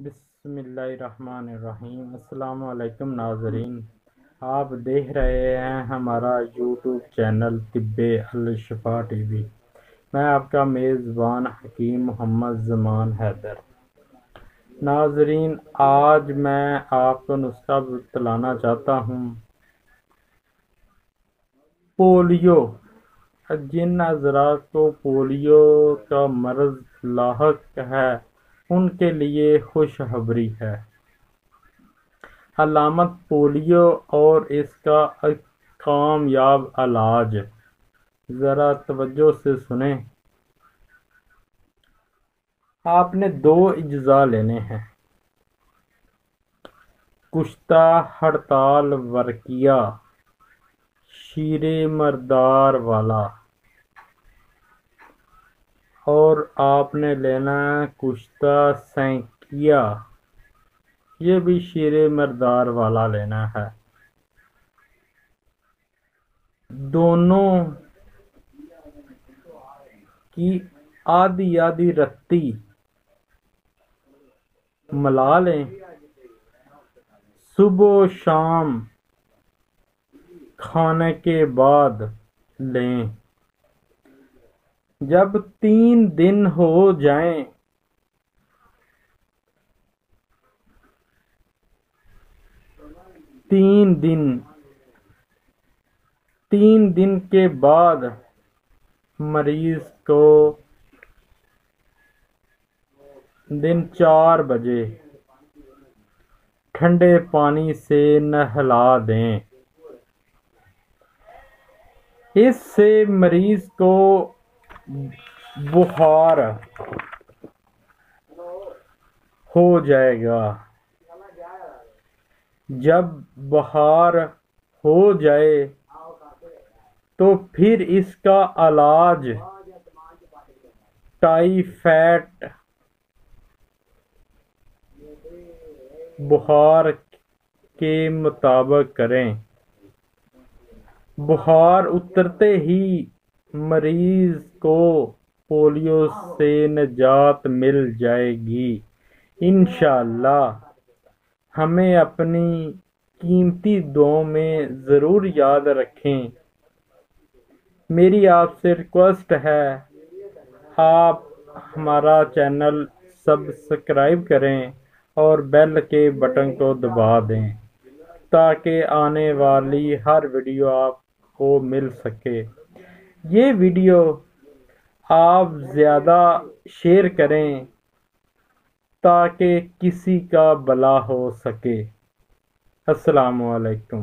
بسم اللہ الرحمن الرحیم۔ السلام علیکم ناظرین، آپ دیکھ رہے ہیں ہمارا یوٹیوب چینل طب الشفا ٹی وی۔ میں آپ کا میزبان حکیم محمد زمان حیدر۔ ناظرین، آج میں آپ کو نسخہ بتلانا چاہتا ہوں پولیو۔ جن حضرات کو پولیو کا مرض لاحق ہے ان کے لیے خوشخبری ہے۔ علامت پولیو اور اس کا کامیاب علاج، ذرا توجہ سے سنیں۔ آپ نے 2 اجزاء لینے ہیں: کشتہ ہڑتال ورقیہ شیر مردار والا، اور آپ نے لینا ہے کشتہ سینکیا، یہ بھی شیر مردار والا لینا ہے۔ دونوں کی آدھی رتی ملا لیں، صبح و شام کھانے کے بعد لیں۔ جب 3 دن ہو جائیں تین دن کے بعد مریض کو دن 4 بجے ٹھنڈے پانی سے نہلا دیں۔ اس سے مریض کو بخار ہو جائے گا۔ جب بخار ہو جائے تو پھر اس کا علاج ٹائیفائڈ بخار کے مطابق کریں۔ بخار اترتے ہی مریض کو پولیو سے نجات مل جائے گی انشاءاللہ۔ ہمیں اپنی قیمتی دعاؤں میں ضرور یاد رکھیں۔ میری آپ سے ریکویسٹ ہے، آپ ہمارا چینل سبسکرائب کریں اور بیل کے بٹن کو دبا دیں تاکہ آنے والی ہر ویڈیو آپ کو مل سکے۔ یہ ویڈیو آپ زیادہ شیئر کریں تاکہ کسی کا بھلا ہو سکے۔ السلام علیکم۔